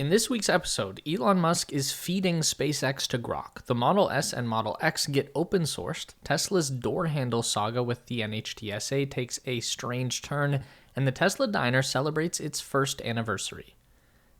In this week's episode, Elon Musk is feeding SpaceX to Grok. The Model S and Model X get open sourced. Tesla's door handle saga with the NHTSA takes a strange turn, and the Tesla diner celebrates its first anniversary.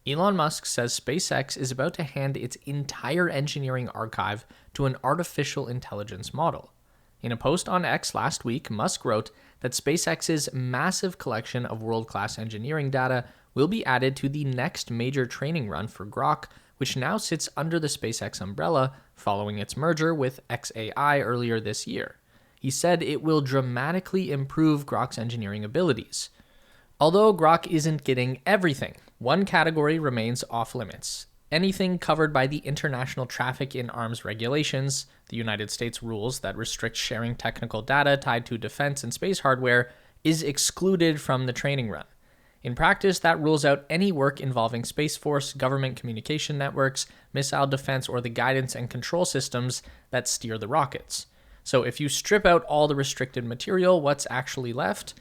Elon Musk says SpaceX is about to hand its entire engineering archive to an artificial intelligence model. In a post on X last week, Musk wrote that SpaceX's massive collection of world-class engineering data will be added to the next major training run for Grok, which now sits under the SpaceX umbrella following its merger with xAI earlier this year. He said it will dramatically improve Grok's engineering abilities. Although Grok isn't getting everything, one category remains off-limits. Anything covered by the International Traffic in Arms Regulations, the United States rules that restrict sharing technical data tied to defense and space hardware, is excluded from the training run. In practice, that rules out any work involving Space Force, government communication networks, missile defense, or the guidance and control systems that steer the rockets. So if you strip out all the restricted material, what's actually left?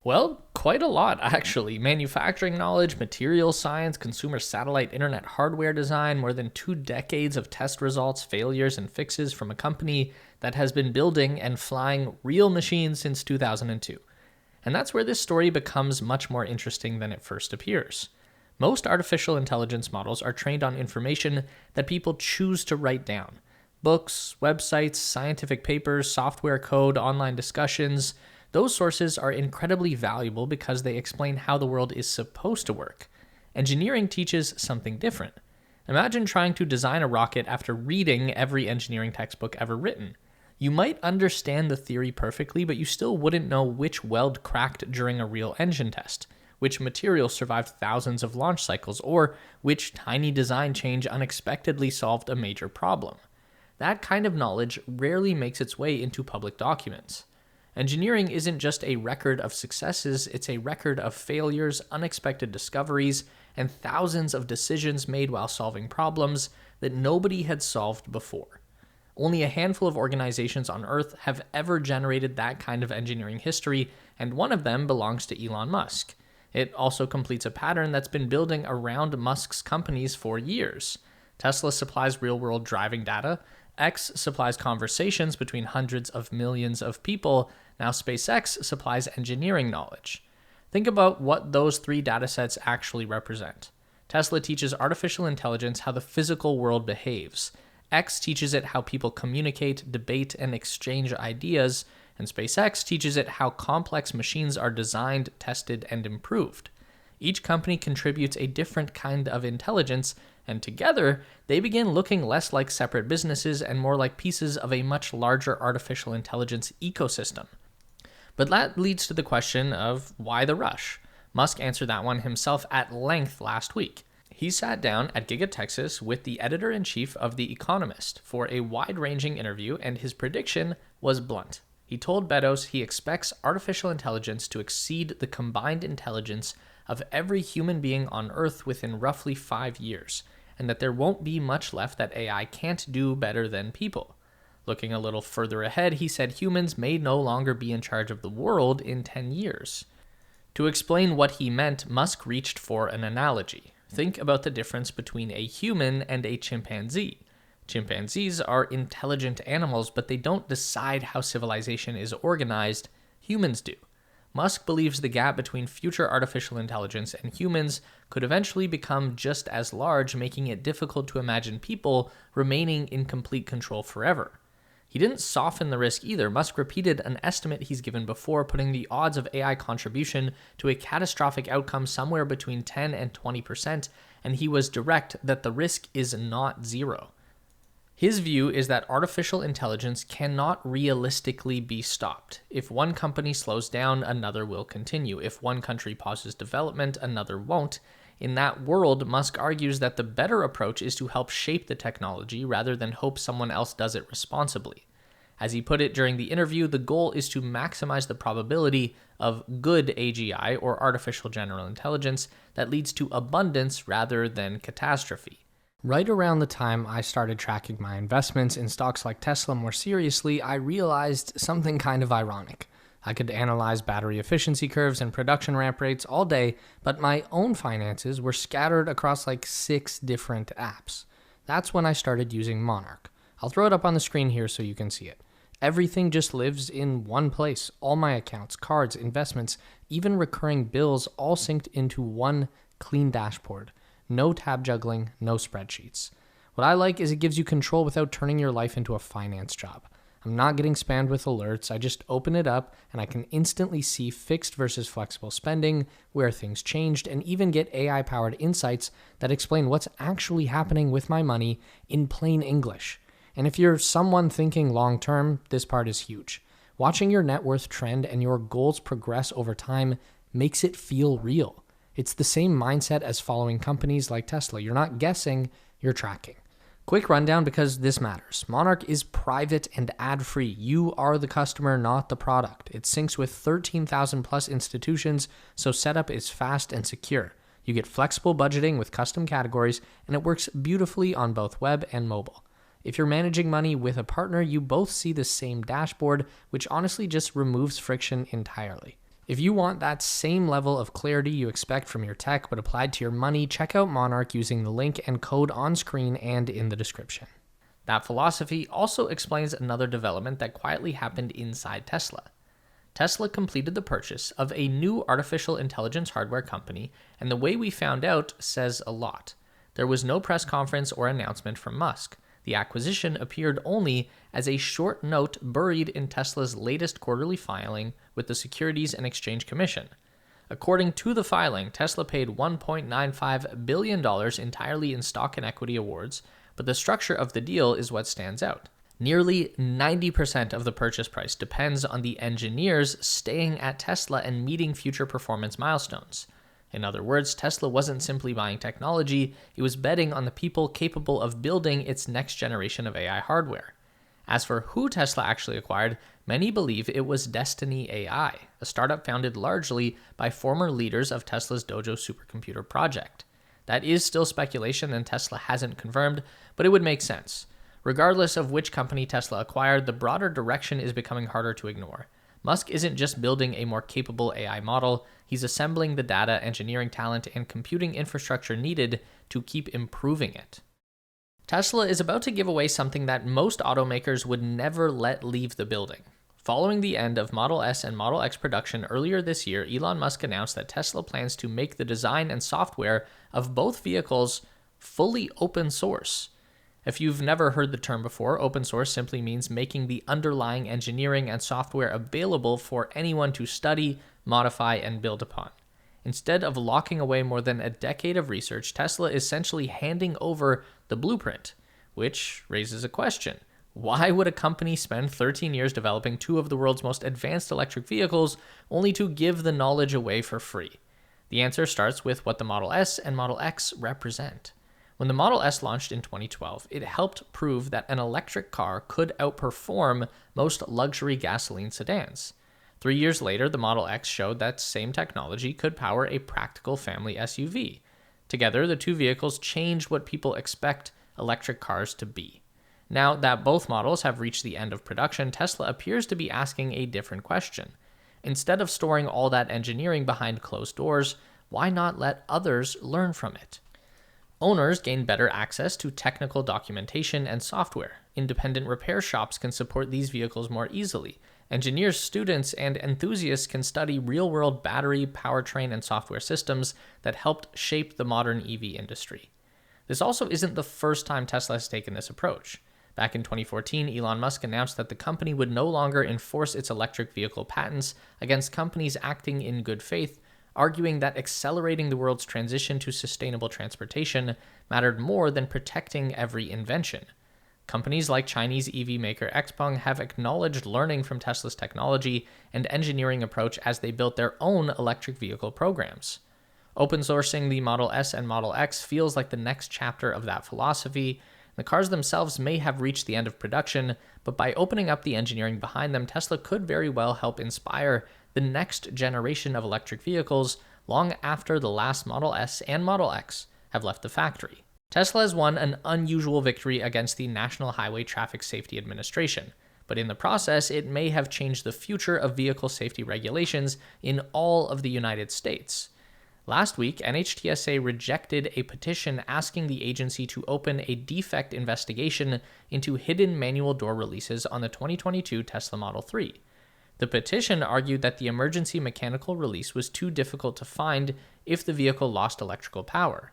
Well, quite a lot, actually. Manufacturing knowledge, materials science, consumer satellite internet hardware design, more than 2 decades of test results, failures, and fixes from a company that has been building and flying real machines since 2002. And that's where this story becomes much more interesting than it first appears. Most artificial intelligence models are trained on information that people choose to write down. Books, websites, scientific papers, software code, online discussions. Those sources are incredibly valuable because they explain how the world is supposed to work. Engineering teaches something different. Imagine trying to design a rocket after reading every engineering textbook ever written. You might understand the theory perfectly, but you still wouldn't know which weld cracked during a real engine test, which material survived thousands of launch cycles, or which tiny design change unexpectedly solved a major problem. That kind of knowledge rarely makes its way into public documents. Engineering isn't just a record of successes, it's a record of failures, unexpected discoveries, and thousands of decisions made while solving problems that nobody had solved before. Only a handful of organizations on Earth have ever generated that kind of engineering history, and one of them belongs to Elon Musk. It also completes a pattern that's been building around Musk's companies for years. Tesla supplies real-world driving data, X supplies conversations between hundreds of millions of people, now SpaceX supplies engineering knowledge. Think about what those 3 datasets actually represent. Tesla teaches artificial intelligence how the physical world behaves. X teaches it how people communicate, debate, and exchange ideas, and SpaceX teaches it how complex machines are designed, tested, and improved. Each company contributes a different kind of intelligence, and together, they begin looking less like separate businesses and more like pieces of a much larger artificial intelligence ecosystem. But that leads to the question of why the rush? Musk answered that one himself at length last week. He sat down at Giga Texas with the editor-in-chief of The Economist for a wide-ranging interview, and his prediction was blunt. He told Beddoes he expects artificial intelligence to exceed the combined intelligence of every human being on Earth within roughly 5 years, and that there won't be much left that AI can't do better than people. Looking a little further ahead, he said humans may no longer be in charge of the world in 10 years. To explain what he meant, Musk reached for an analogy. Think about the difference between a human and a chimpanzee. Chimpanzees are intelligent animals, but they don't decide how civilization is organized. Humans do. Musk believes the gap between future artificial intelligence and humans could eventually become just as large, making it difficult to imagine people remaining in complete control forever. He didn't soften the risk either. Musk repeated an estimate he's given before, putting the odds of AI contribution to a catastrophic outcome somewhere between 10 and 20%, and he was direct that the risk is not zero. His view is that artificial intelligence cannot realistically be stopped. If one company slows down, another will continue. If one country pauses development, another won't. In that world, Musk argues that the better approach is to help shape the technology rather than hope someone else does it responsibly. As he put it during the interview, the goal is to maximize the probability of good AGI, or artificial general intelligence, that leads to abundance rather than catastrophe. Right around the time I started tracking my investments in stocks like Tesla more seriously, I realized something kind of ironic. I could analyze battery efficiency curves and production ramp rates all day, but my own finances were scattered across like 6 different apps. That's when I started using Monarch. I'll throw it up on the screen here so you can see it. Everything just lives in one place. All my accounts, cards, investments, even recurring bills all synced into one clean dashboard. No tab juggling, no spreadsheets. What I like is it gives you control without turning your life into a finance job. I'm not getting spammed with alerts. I just open it up and I can instantly see fixed versus flexible spending, where things changed, and even get AI-powered insights that explain what's actually happening with my money in plain English. And if you're someone thinking long-term, this part is huge. Watching your net worth trend and your goals progress over time makes it feel real. It's the same mindset as following companies like Tesla. You're not guessing, you're tracking. Quick rundown because this matters. Monarch is private and ad-free. You are the customer, not the product. It syncs with 13,000 plus institutions, so setup is fast and secure. You get flexible budgeting with custom categories, and it works beautifully on both web and mobile. If you're managing money with a partner, you both see the same dashboard, which honestly just removes friction entirely. If you want that same level of clarity you expect from your tech but applied to your money, check out Monarch using the link and code on screen and in the description. That philosophy also explains another development that quietly happened inside Tesla. Tesla completed the purchase of a new artificial intelligence hardware company, and the way we found out says a lot. There was no press conference or announcement from Musk. The acquisition appeared only as a short note buried in Tesla's latest quarterly filing with the Securities and Exchange Commission. According to the filing, Tesla paid $1.95 billion entirely in stock and equity awards, but the structure of the deal is what stands out. Nearly 90% of the purchase price depends on the engineers staying at Tesla and meeting future performance milestones. In other words, Tesla wasn't simply buying technology, it was betting on the people capable of building its next generation of AI hardware. As for who Tesla actually acquired, many believe it was Destiny AI, a startup founded largely by former leaders of Tesla's Dojo supercomputer project. That is still speculation and Tesla hasn't confirmed, but it would make sense. Regardless of which company Tesla acquired, the broader direction is becoming harder to ignore. Musk isn't just building a more capable AI model, he's assembling the data, engineering talent, and computing infrastructure needed to keep improving it. Tesla is about to give away something that most automakers would never let leave the building. Following the end of Model S and Model X production earlier this year, Elon Musk announced that Tesla plans to make the design and software of both vehicles fully open source. If you've never heard the term before, open source simply means making the underlying engineering and software available for anyone to study, modify, and build upon. Instead of locking away more than a decade of research, Tesla is essentially handing over the blueprint, which raises a question. Why would a company spend 13 years developing 2 of the world's most advanced electric vehicles only to give the knowledge away for free? The answer starts with what the Model S and Model X represent. When the Model S launched in 2012, it helped prove that an electric car could outperform most luxury gasoline sedans. 3 years later, the Model X showed that same technology could power a practical family SUV. Together, the 2 vehicles changed what people expect electric cars to be. Now that both models have reached the end of production, Tesla appears to be asking a different question. Instead of storing all that engineering behind closed doors, why not let others learn from it? Owners gain better access to technical documentation and software. Independent repair shops can support these vehicles more easily. Engineers, students, and enthusiasts can study real-world battery, powertrain, and software systems that helped shape the modern EV industry. This also isn't the first time Tesla has taken this approach. Back in 2014, Elon Musk announced that the company would no longer enforce its electric vehicle patents against companies acting in good faith, arguing that accelerating the world's transition to sustainable transportation mattered more than protecting every invention. Companies like Chinese EV maker XPeng have acknowledged learning from Tesla's technology and engineering approach as they built their own electric vehicle programs. Open sourcing the Model S and Model X feels like the next chapter of that philosophy. The cars themselves may have reached the end of production, but by opening up the engineering behind them, Tesla could very well help inspire the next generation of electric vehicles long after the last Model S and Model X have left the factory. Tesla has won an unusual victory against the National Highway Traffic Safety Administration. but in the process, it may have changed the future of vehicle safety regulations in all of the United States. Last week, NHTSA rejected a petition asking the agency to open a defect investigation into hidden manual door releases on the 2022 Tesla Model 3. The petition argued that the emergency mechanical release was too difficult to find if the vehicle lost electrical power.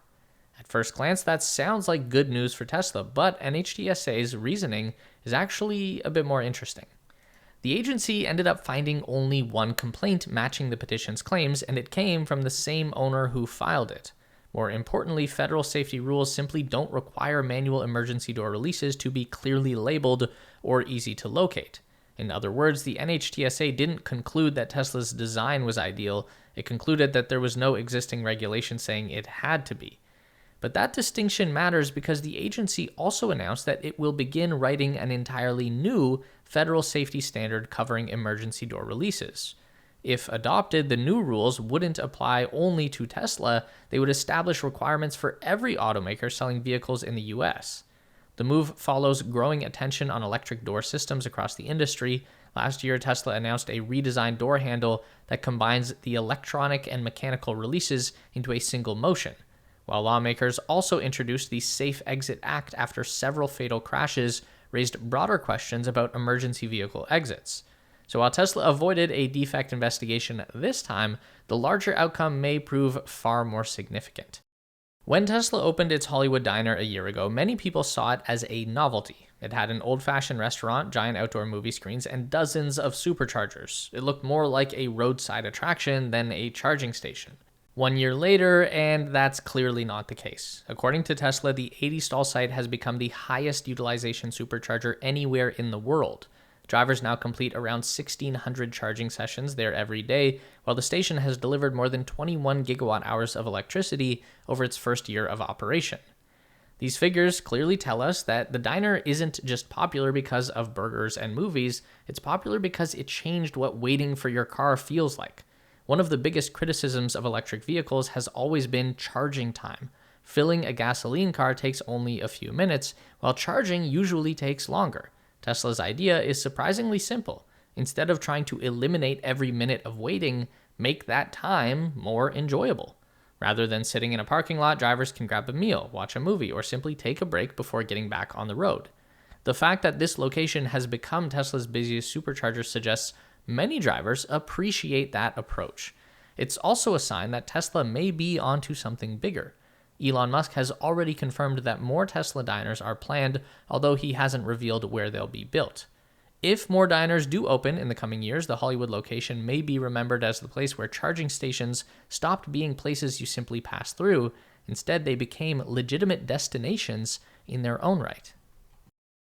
At first glance, that sounds like good news for Tesla, but NHTSA's reasoning is actually a bit more interesting. The agency ended up finding only one complaint matching the petition's claims, and it came from the same owner who filed it. More importantly, federal safety rules simply don't require manual emergency door releases to be clearly labeled or easy to locate. In other words, the NHTSA didn't conclude that Tesla's design was ideal, it concluded that there was no existing regulation saying it had to be. But that distinction matters because the agency also announced that it will begin writing an entirely new federal safety standard covering emergency door releases. If adopted, the new rules wouldn't apply only to Tesla, they would establish requirements for every automaker selling vehicles in the US. The move follows growing attention on electric door systems across the industry. Last year, Tesla announced a redesigned door handle that combines the electronic and mechanical releases into a single motion, while lawmakers also introduced the Safe Exit Act after several fatal crashes raised broader questions about emergency vehicle exits. So while Tesla avoided a defect investigation this time, the larger outcome may prove far more significant. When Tesla opened its Hollywood diner a year ago, many people saw it as a novelty. It had an old-fashioned restaurant, giant outdoor movie screens, and dozens of superchargers. It looked more like a roadside attraction than a charging station. 1 year later, and that's clearly not the case. According to Tesla, the 80-stall site has become the highest utilization supercharger anywhere in the world. Drivers now complete around 1,600 charging sessions there every day, while the station has delivered more than 21 gigawatt hours of electricity over its first year of operation. These figures clearly tell us that the diner isn't just popular because of burgers and movies, it's popular because it changed what waiting for your car feels like. One of the biggest criticisms of electric vehicles has always been charging time. Filling a gasoline car takes only a few minutes, while charging usually takes longer. Tesla's idea is surprisingly simple. Instead of trying to eliminate every minute of waiting, make that time more enjoyable. Rather than sitting in a parking lot, drivers can grab a meal, watch a movie, or simply take a break before getting back on the road. The fact that this location has become Tesla's busiest supercharger suggests many drivers appreciate that approach. It's also a sign that Tesla may be onto something bigger. Elon Musk has already confirmed that more Tesla diners are planned, although he hasn't revealed where they'll be built. If more diners do open in the coming years, the Hollywood location may be remembered as the place where charging stations stopped being places you simply pass through. Instead, they became legitimate destinations in their own right.